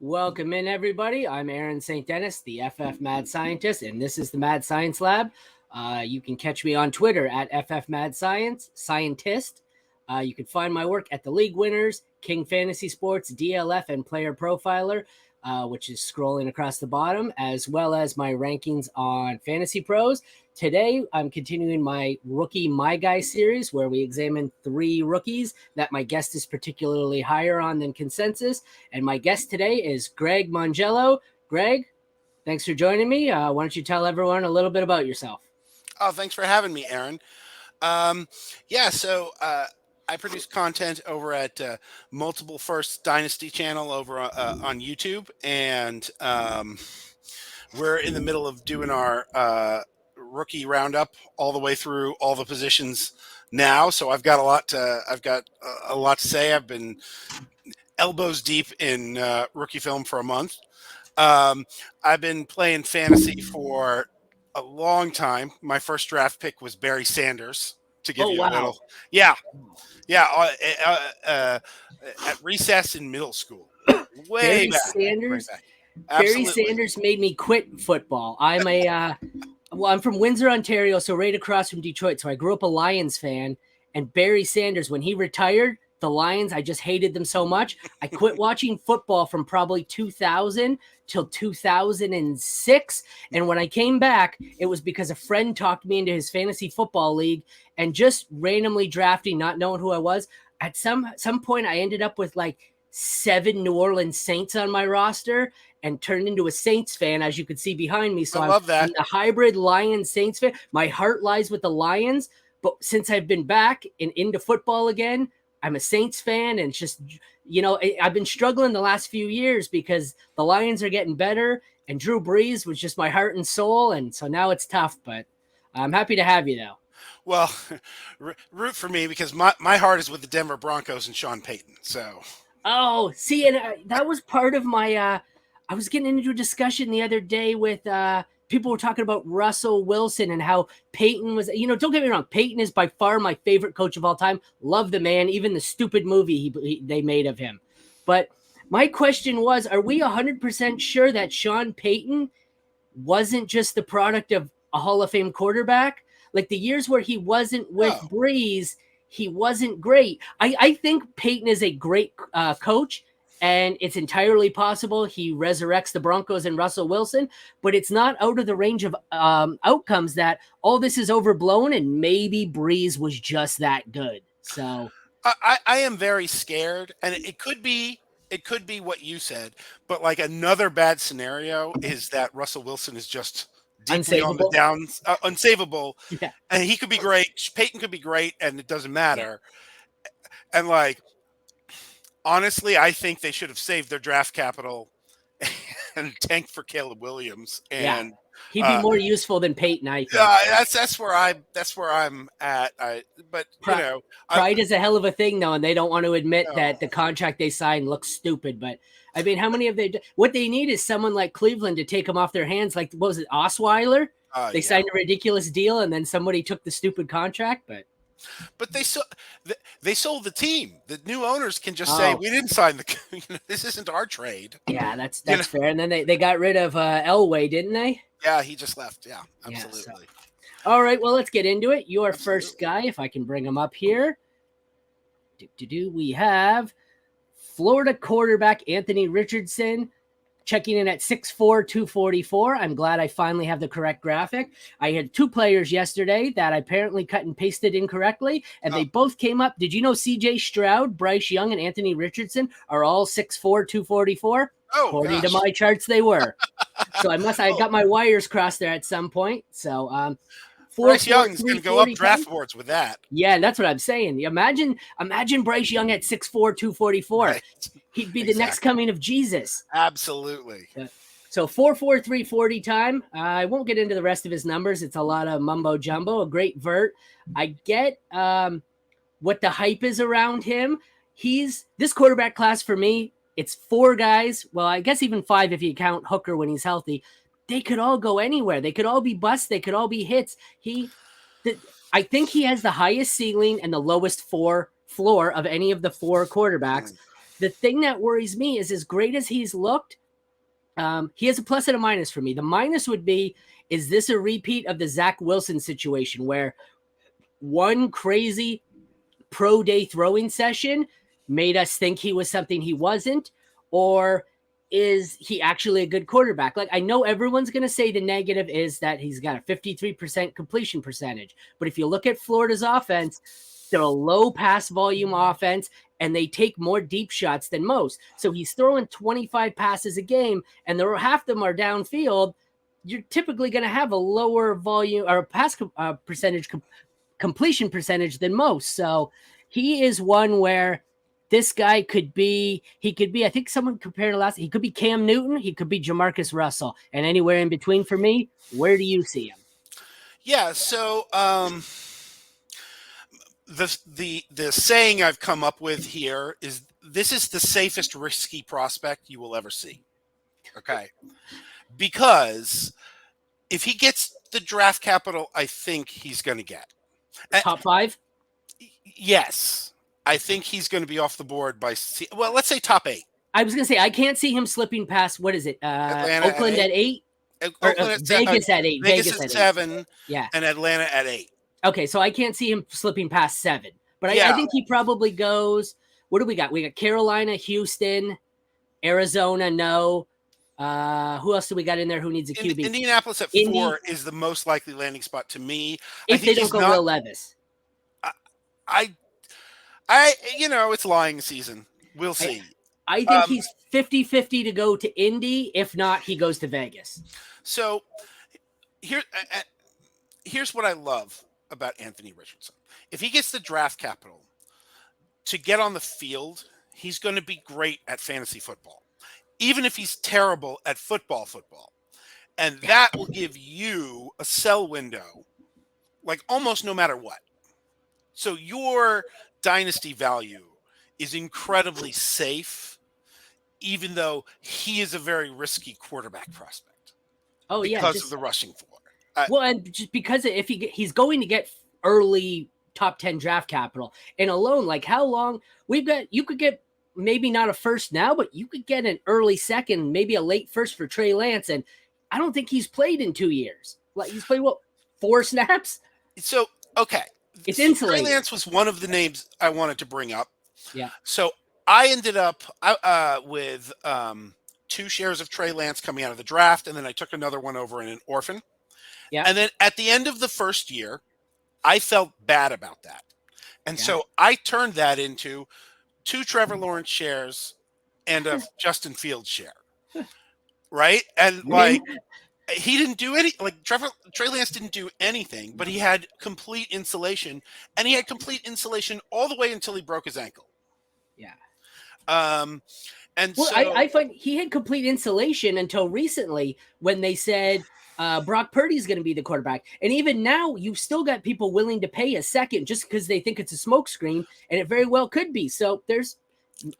Welcome in, everybody. I'm Aaron St. Dennis, the FF Mad Scientist, and this is the Mad Science Lab. You can catch me on Twitter at FF Mad Scientist. You can find my work at The League Winners, King Fantasy Sports, DLF, and Player Profiler, which is scrolling across the bottom, as well as my rankings on Fantasy Pros. Today, I'm continuing my Rookie My Guy series, where we examine 3 rookies that my guest is particularly higher on than consensus. And my guest today is Greg Mongiello. Greg, thanks for joining me. Why don't you tell everyone a little bit about yourself? Oh, thanks for having me, Aaron. So I produce content over at Multiple First Dynasty channel over on YouTube, and we're in the middle of doing our rookie roundup all the way through all the positions now. So I've got a lot to say. I've been elbows deep in rookie film for a month. I've been playing fantasy for a long time. My first draft pick was Barry Sanders. To give you a little, at recess in middle school, way Barry back. Sanders. Barry Sanders made me quit football. I'm from Windsor, Ontario, so right across from Detroit. So I grew up a Lions fan, and Barry Sanders, when he retired, the Lions, I just hated them so much. I quit watching football from probably 2000 till 2006. And when I came back, it was because a friend talked me into his fantasy football league, and just randomly drafting, not knowing who I was. At some point, I ended up with like 7 New Orleans Saints on my roster and turned into a Saints fan, as you could see behind me. So I love that. I'm a hybrid Lions Saints fan. My heart lies with the Lions, but since I've been back and into football again, I'm a Saints fan. And it's just, I've been struggling the last few years because the Lions are getting better, and Drew Brees was just my heart and soul. And so now it's tough, but I'm happy to have you, though. Well, root for me, because my heart is with the Denver Broncos and Sean Payton. So. Oh, see, and that was part of my I was getting into a discussion the other day with people were talking about Russell Wilson and how Peyton was, don't get me wrong, Peyton is by far my favorite coach of all time. Love the man, even the stupid movie they made of him. But my question was, are we 100% sure that Sean Payton wasn't just the product of a Hall of Fame quarterback? Like the years where he wasn't with Brees, he wasn't great. I think Peyton is a great coach, and it's entirely possible he resurrects the Broncos and Russell Wilson, but it's not out of the range of outcomes that all this is overblown and maybe Brees was just that good. So I am very scared, and it could be what you said, but like another bad scenario is that Russell Wilson is just deeply on the downs, unsavable. Yeah. And he could be great. Peyton could be great, and it doesn't matter. Yeah. And like, honestly, I think they should have saved their draft capital and tanked for Caleb Williams. And he'd be more useful than Peyton, I think. That's where I'm at. Pride is a hell of a thing, though, and they don't want to admit that the contract they signed looks stupid. But I mean, how many of they? What they need is someone like Cleveland to take them off their hands. Like, what was it, Osweiler? They signed a ridiculous deal, and then somebody took the stupid contract. But they sold the team. The new owners can just say, we didn't sign this isn't our trade. Yeah, that's fair. And then they got rid of Elway, didn't they? Yeah, he just left. Yeah, absolutely. All right, well, let's get into it. Your first guy, if I can bring him up here. We have Florida quarterback Anthony Richardson, checking in at 6'4", 244. I'm glad I finally have the correct graphic. I had 2 players yesterday that I apparently cut and pasted incorrectly, and they both came up. Did you know C.J. Stroud, Bryce Young, and Anthony Richardson are all 6'4", 244? According to my charts, they were. So I got my wires crossed there at some point. So Bryce Young's going to go up draft boards with that. Yeah, that's what I'm saying. Imagine Bryce Young at 6'4", 244. Right. He'd be the next coming of Jesus. Absolutely. So 4.4 340 time. I won't get into the rest of his numbers. It's a lot of mumbo jumbo. A great vert. I get what the hype is around him. This quarterback class for me. It's 4 guys. Well, I guess even 5 if you count Hooker when he's healthy. They could all go anywhere. They could all be busts. They could all be hits. I think he has the highest ceiling and the lowest floor of any of the 4 quarterbacks. The thing that worries me is, as great as he's looked, he has a plus and a minus for me. The minus would be, is this a repeat of the Zach Wilson situation where one crazy pro day throwing session made us think he was something he wasn't? Or is he actually a good quarterback? Like, I know everyone's going to say the negative is that he's got a 53% completion percentage. But if you look at Florida's offense, they're a low pass volume offense, and they take more deep shots than most. So he's throwing 25 passes a game, and half of them are downfield. You're typically going to have a lower volume or pass percentage, completion percentage than most. So he is one where this guy could be, I think someone compared to he could be Cam Newton, he could be Jamarcus Russell, and anywhere in between for me. Where do you see him? Yeah, so the saying I've come up with here is, this is the safest risky prospect you will ever see. Okay. Because if he gets the draft capital I think he's going to get. Top 5? Yes. I think he's going to be off the board by, well, let's say top 8. I was going to say, I can't see him slipping past, what is it? Oakland at 8? Vegas at 8. Vegas at 7. Yeah. And Atlanta at 8. Okay, so I can't see him slipping past 7. But I think he probably goes, what do we got? We got Carolina, Houston, Arizona, no. Who else do we got in there who needs a QB? Indianapolis at 4 is the most likely landing spot to me. If they don't go Will Levis. It's lying season. We'll see. I think he's 50-50 to go to Indy. If not, he goes to Vegas. So here's what I love about Anthony Richardson. If he gets the draft capital to get on the field, he's going to be great at fantasy football, even if he's terrible at football. And that will give you a sell window, like almost no matter what. So your dynasty value is incredibly safe, even though he is a very risky quarterback prospect. Oh, because of the rushing floor. Well, and just because if he's going to get early top 10 draft capital, and alone, like how long you could get maybe not a first now, but you could get an early second, maybe a late first for Trey Lance. And I don't think he's played in 2 years. Like he's played 4 snaps. So, okay. It's insulated. Trey Lance was one of the names I wanted to bring up. Yeah. So I ended up with 2 shares of Trey Lance coming out of the draft, and then I took another one over in an orphan. Yeah. And then at the end of the first year, I felt bad about that. And so I turned that into 2 Trevor Lawrence shares and a Justin Fields share. Right? And he didn't do Trey Lance didn't do anything, but he had complete insulation, and he had complete insulation all the way until he broke his ankle. Yeah. I find he had complete insulation until recently when they said Brock Purdy's going to be the quarterback. And even now, you've still got people willing to pay a second just because they think it's a smokescreen, and it very well could be. So there's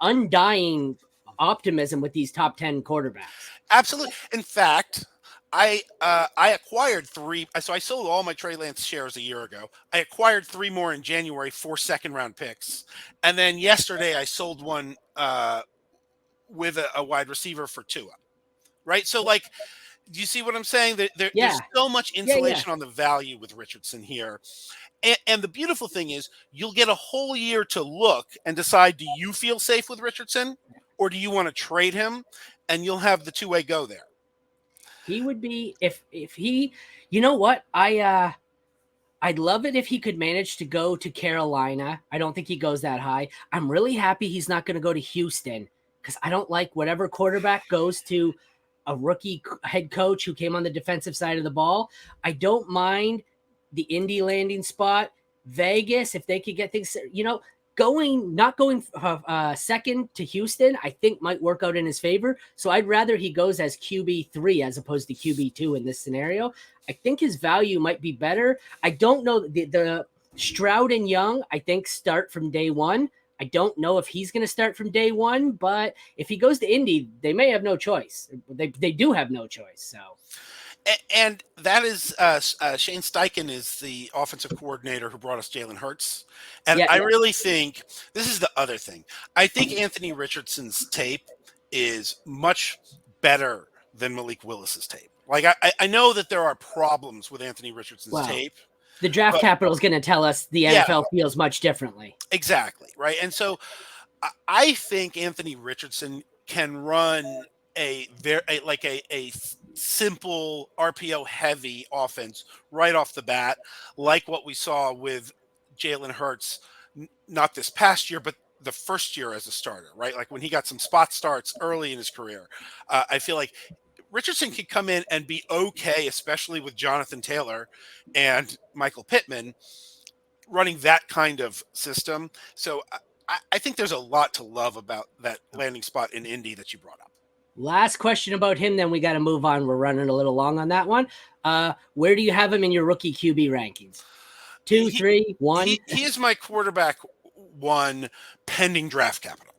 undying optimism with these top 10 quarterbacks. Absolutely. In fact, I acquired 3. So I sold all my Trey Lance shares a year ago. I acquired 3 more in January, 4 second-round picks. And then yesterday I sold one with a wide receiver for Tua. Right? So, do you see what I'm saying? There's so much insulation on the value with Richardson here. And the beautiful thing is you'll get a whole year to look and decide, do you feel safe with Richardson or do you want to trade him? And you'll have the two-way go there. He would be, if he, you know what? I'd love it if he could manage to go to Carolina. I don't think he goes that high. I'm really happy he's not going to go to Houston because I don't like whatever quarterback goes to a rookie head coach who came on the defensive side of the ball. I don't mind the Indy landing spot. Vegas, if they could get things, not going second to Houston, I think might work out in his favor. So I'd rather he goes as QB3 as opposed to QB2 in this scenario. I think his value might be better. I don't know. The Stroud and Young, I think, start from day one. I don't know if he's going to start from day one, but if he goes to Indy, they may have no choice. They do have no choice. So, And that is Shane Steichen is the offensive coordinator who brought us Jalen Hurts. And Yeah, I yeah. really think this is the other thing. I think Anthony Richardson's tape is much better than Malik Willis's tape. Like I know that there are problems with Anthony Richardson's Well, tape, the draft but capital is going to tell us the yeah, NFL feels much differently. exactly. Right. And so I think Anthony Richardson can run a simple RPO heavy offense right off the bat, like what we saw with Jalen Hurts, not this past year, but the first year as a starter, right? Like when he got some spot starts early in his career. I feel like Richardson could come in and be okay, especially with Jonathan Taylor and Michael Pittman running that kind of system. So I think there's a lot to love about that landing spot in Indy that you brought up. Last question about him, then we got to move on. We're running a little long on that one. Where do you have him in your rookie QB rankings? 2, He 3, 1? he is my quarterback one pending draft capital.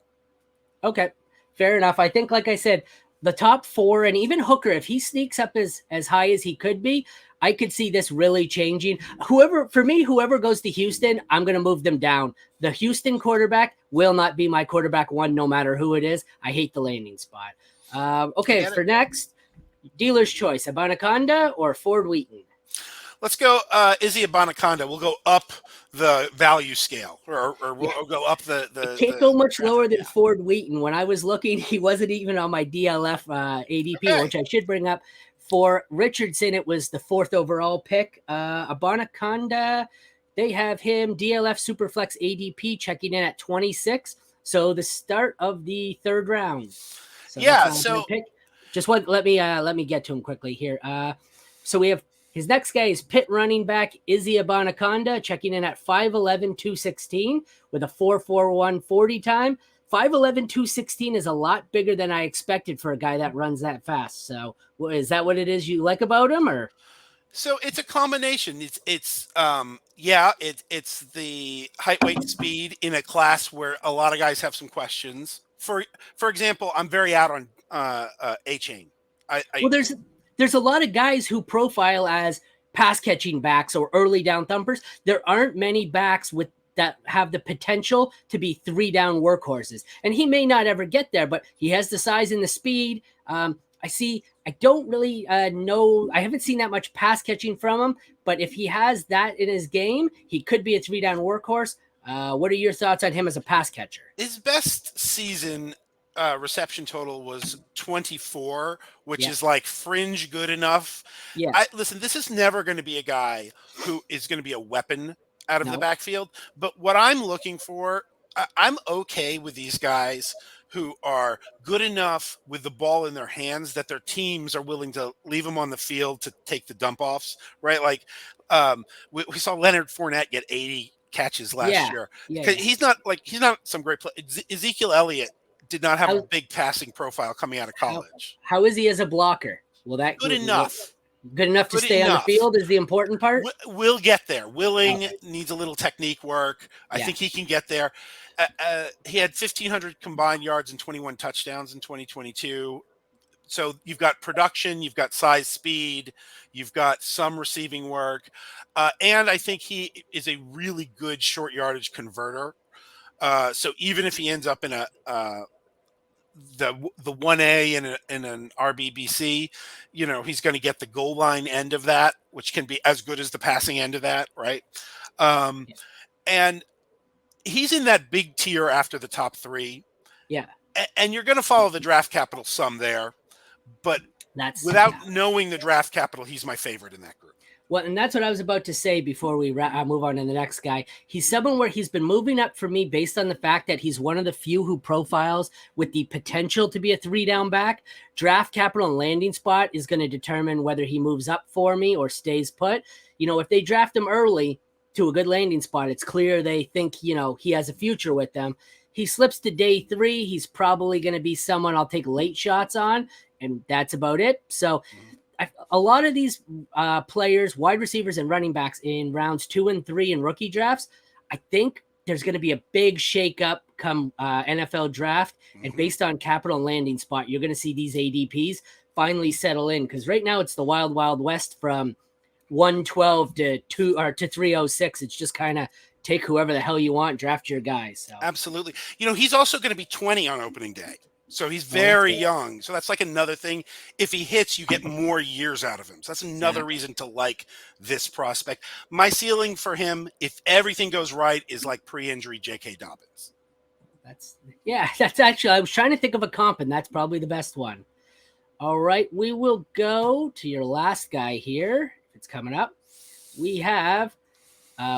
Okay, fair enough. I think, like I said, the top 4 and even Hooker, if he sneaks up as high as he could be, I could see this really changing. Whoever goes to Houston, I'm going to move them down. The Houston quarterback will not be my quarterback one, no matter who it is. I hate the landing spot. Okay, for next, dealer's choice, Abanaconda or Ford Wheaton? Let's go Izzy Abanaconda. We'll go up the value scale, or we'll go up the Can't go much traffic, lower than yeah. Ford Wheaton. When I was looking, he wasn't even on my DLF ADP, Okay. which I should bring up. For Richardson, it was the 4th overall pick. Abanaconda, they have him DLF Superflex ADP checking in at 26. So the start of the 3rd round. So Yeah, that's my pick. Just let me get to him quickly here. So we have his next guy is Pitt running back Izzy Abanaconda, checking in at 5'11", 216 with a 4.41 40 time. 5'11", 216 is a lot bigger than I expected for a guy that runs that fast. So is that what it is you like about him, or? So it's a combination. It's the height, weight, and speed in a class where a lot of guys have some questions. For example, I'm very out on A Chain. Well, there's a lot of guys who profile as pass catching backs or early down thumpers. There aren't many backs with that have the potential to be 3 down workhorses, and he may not ever get there, but he has the size and the speed. I don't really know. I haven't seen that much pass catching from him, but if he has that in his game, he could be a 3 down workhorse. What are your thoughts on him as a pass catcher? His best season reception total was 24, which is like fringe good enough. Yeah. Listen, this is never going to be a guy who is going to be a weapon out of the backfield. But what I'm looking for, I'm okay with these guys who are good enough with the ball in their hands that their teams are willing to leave them on the field to take the dump offs, right? Like we saw Leonard Fournette get 80 catches last year. He's not some great play. Ezekiel Elliott did not have a big passing profile coming out of college. How is he as a blocker? Well, that good enough. Good enough to stay on the field is the important part. We'll get there. Willing needs a little technique work. I think he can get there. He had 1,500 combined yards and 21 touchdowns in 2022. So you've got production, you've got size, speed, you've got some receiving work, and I think he is a really good short yardage converter. So even if he ends up in the 1A in an RBBC, he's going to get the goal line end of that, which can be as good as the passing end of that, right? And he's in that big tier after the top 3. Yeah. And you're going to follow the draft capital some there, but without knowing the draft capital, he's my favorite in that group. Well, and that's what I was about to say before we move on to the next guy. He's someone where he's been moving up for me based on the fact that he's one of the few who profiles with the potential to be a 3 down back. Draft capital and landing spot is going to determine whether he moves up for me or stays put. If they draft him early to a good landing spot, it's clear they think, he has a future with them. He slips to day 3. He's probably going to be someone I'll take late shots on, and that's about it. So a lot of these players, wide receivers and running backs in rounds 2 and 3 in rookie drafts, I think there's going to be a big shakeup come NFL draft. And based on capital and landing spot, you're going to see these ADPs finally settle in, because right now it's the wild, wild west from 112 to 306. It's just kind of take whoever the hell you want, draft your guys. So Absolutely. He's also going to be 20 on opening day. So he's Oh, that's very good. young. So that's like another thing. If he hits, you get more years out of him. So that's another reason to like this prospect. My ceiling for him, if everything goes right, is like pre-injury J.K. Dobbins. That's actually, I was trying to think of a comp, and that's probably the best one. All right, we will go to your last guy here. It's coming up. We have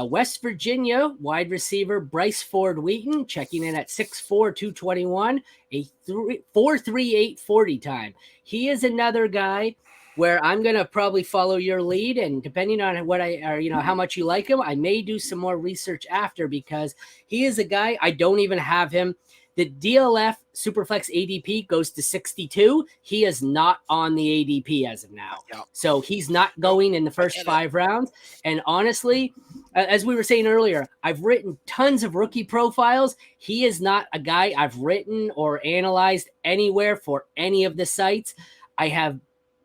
West Virginia wide receiver Bryce Ford Wheaton checking in at 6'4", 221, a 4.38 40 time. He is another guy where I'm going to probably follow your lead, and depending on what how much you like him, I may do some more research after, because he is a guy, I don't even have him. The DLF Superflex ADP goes to 62. He is not on the ADP as of now. Yeah. So he's not going in the first 5 rounds. And honestly, as we were saying earlier, I've written tons of rookie profiles. He is not a guy I've written or analyzed anywhere for any of the sites. I have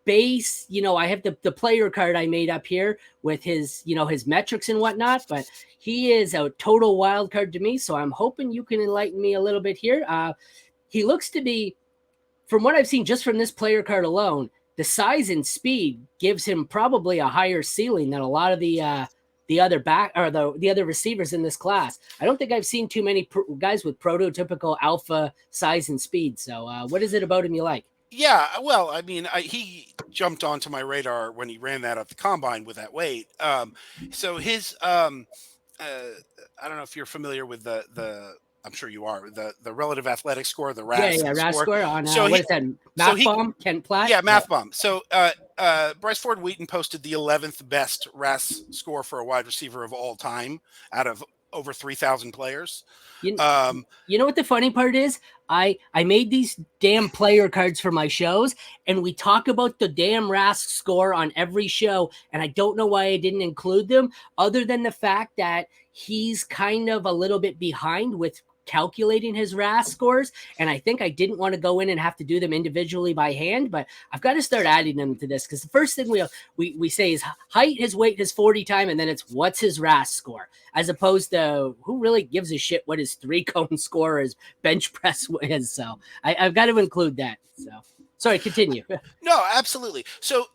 I have the player card I made up here with his, his metrics and whatnot, but he is a total wild card to me. So I'm hoping you can enlighten me a little bit here. He looks to be, from what I've seen just from this player card alone, the size and speed gives him probably a higher ceiling than a lot of the other the other receivers in this class. I don't think I've seen too many guys with prototypical alpha size and speed. So what is it about him you like? Yeah, well, I mean, he jumped onto my radar when he ran that at the combine with that weight. So his, I don't know if you're familiar with the I'm sure you are, the relative athletic score, the RAS RAS score on so what is that? Math Bomb, Kent Platt? Yeah, Math Bomb. So Bryce Ford Wheaton posted the 11th best RAS score for a wide receiver of all time out of over 3,000 players. You know what the funny part is? I made these damn player cards for my shows, and we talk about the damn RAS score on every show, and I don't know why I didn't include them, other than the fact that he's kind of a little bit behind with calculating his RAS scores, and I think I didn't want to go in and have to do them individually by hand, but I've got to start adding them to this, because the first thing we say is height, his weight, his 40 time, and then it's what's his RAS score, as opposed to who really gives a shit what his 3-cone score or his bench press is. So I've got to include that. So sorry, continue. No, absolutely. So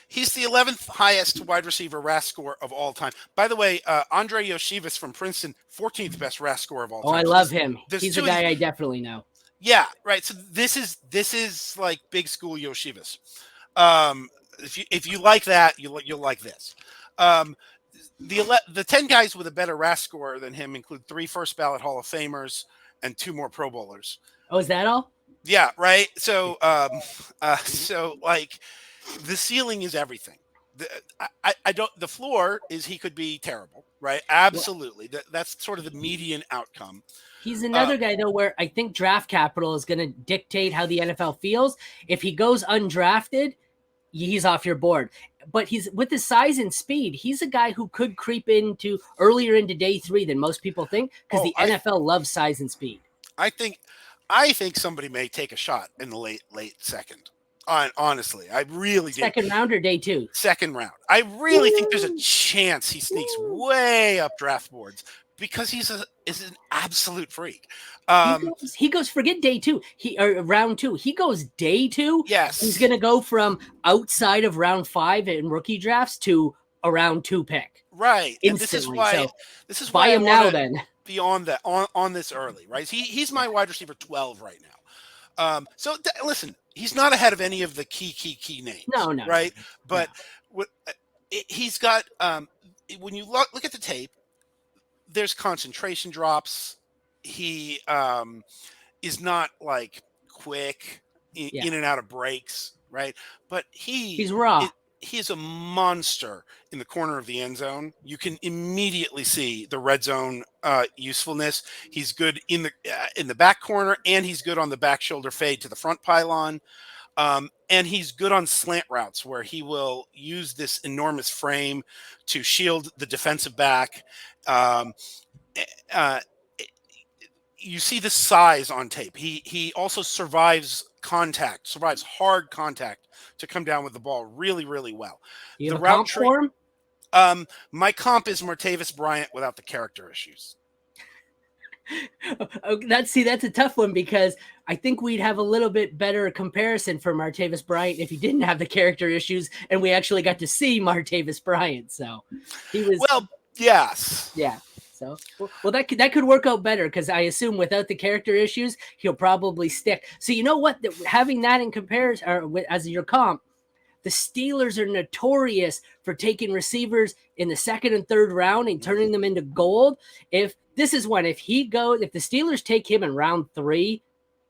he's the 11th highest wide receiver RAS score of all time. By the way, Andre Yoshivas from Princeton, 14th best RAS score of all time. Oh, I love him. He's a guy I definitely know. Yeah, right. So this is like big school Yoshivas. If you like that, you'll like this. The 10 guys with a better RAS score than him include 3 first ballot Hall of Famers and 2 more Pro Bowlers. Oh, is that all? Yeah, right. So, so like, the ceiling is everything. I don't. The floor is he could be terrible, right? Absolutely. That's sort of the median outcome. He's another guy though, where I think draft capital is going to dictate how the NFL feels. If he goes undrafted, he's off your board. But he's with his size and speed, he's a guy who could creep into earlier into day 3 than most people think, because the NFL loves size and speed. I think somebody may take a shot in the late second. Honestly, I really do. Second round or day 2? Second round. I really think there's a chance he sneaks way up draft boards, because he's an absolute freak. He goes forget day 2. Round 2. He goes day 2. Yes. He's going to go from outside of round 5 in rookie drafts to a round 2 pick. Right. Instantly. And this is why buy him now then. Beyond that, on this early, right? He's my wide receiver 12 right now. So listen, he's not ahead of any of the key names. No. Right. But he's got, when you look at the tape, there's concentration drops. He is not like quick in and out of breaks. Right. But he's raw. He is a monster in the corner of the end zone. You can immediately see the red zone usefulness. He's good in the back corner, and he's good on the back shoulder fade to the front pylon. And he's good on slant routes, where he will use this enormous frame to shield the defensive back. you see the size on tape. He also survives hard contact to come down with the ball really, really well. You The have a route comp tree. for him? My comp is Martavis Bryant without the character issues. That's a tough one, because I think we'd have a little bit better comparison for Martavis Bryant if he didn't have the character issues, and we actually got to see Martavis Bryant. So he was, well, yes, yeah. So well, that could work out better, because I assume without the character issues, he'll probably stick. So you know what? Having that in comparison, or as your comp, the Steelers are notorious for taking receivers in the second and third round and turning them into gold. If the Steelers take him in round 3,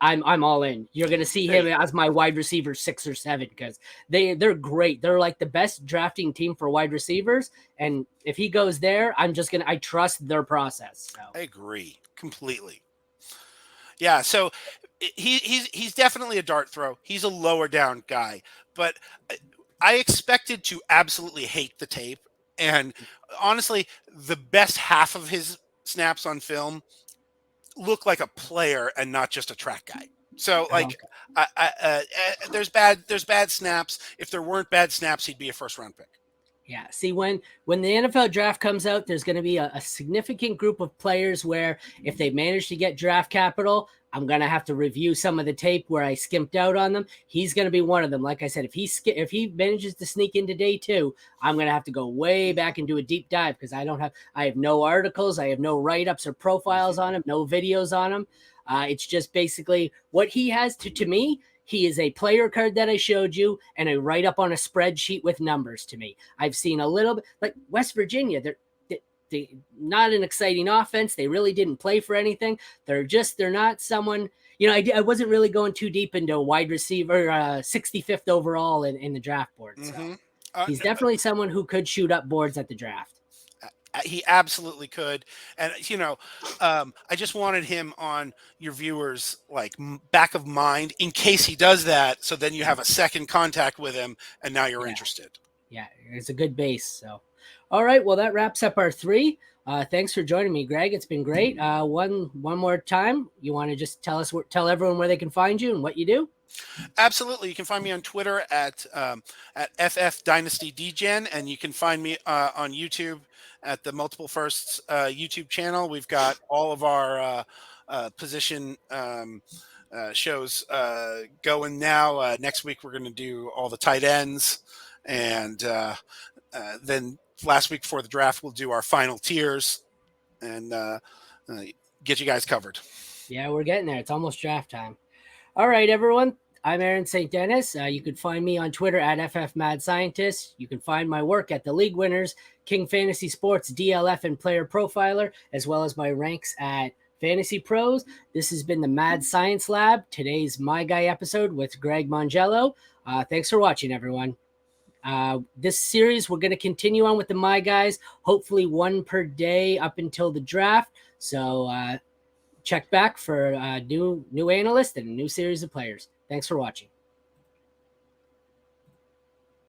I'm all in. You're going to see him as my wide receiver 6 or 7, because they're great. They're like the best drafting team for wide receivers. And if he goes there, I trust their process. So. I agree completely. Yeah, so he's definitely a dart throw. He's a lower down guy, but I expected to absolutely hate the tape. And honestly, the best half of his snaps on film look like a player and not just a track guy. So like, there's bad snaps. If there weren't bad snaps, he'd be a first round pick. Yeah. See, when the NFL draft comes out, there's going to be a significant group of players where if they manage to get draft capital, I'm going to have to review some of the tape where I skimped out on them. He's going to be one of them. Like I said, if he manages to sneak into day 2, I'm going to have to go way back and do a deep dive, because I have no articles. I have no write-ups or profiles on him, no videos on him. It's just basically what he has to me. He is a player card that I showed you and a write-up on a spreadsheet with numbers to me. I've seen a little bit like West Virginia. They're not an exciting offense. They really didn't play for anything. They're not someone, I wasn't really going too deep into a wide receiver, 65th overall in the draft board. So he's definitely someone who could shoot up boards at the draft. He absolutely could. And, I just wanted him on your viewers, like back of mind in case he does that. So then you have a second contact with him and now you're interested. Yeah. It's a good base. So, all right. Well, that wraps up our 3. Thanks for joining me, Greg. It's been great. One more time. You want to just tell everyone where they can find you and what you do? Absolutely. You can find me on Twitter at FF Dynasty DGen, and you can find me on YouTube at the Multiple Firsts YouTube channel. We've got all of our position shows going now. Next week, we're going to do all the tight ends. And then last week before the draft, we'll do our final tiers and get you guys covered. Yeah, we're getting there. It's almost draft time. All right, everyone. I'm Aaron St. Dennis. You can find me on Twitter at FFMadScientist. You can find my work at The League Winners, King Fantasy Sports, DLF, and Player Profiler, as well as my ranks at Fantasy Pros. This has been the Mad Science Lab. Today's My Guy episode with Greg Mongiello. Thanks for watching, everyone. This series, we're going to continue on with the My Guys, hopefully one per day up until the draft. So check back for a new analyst and a new series of players. Thanks for watching.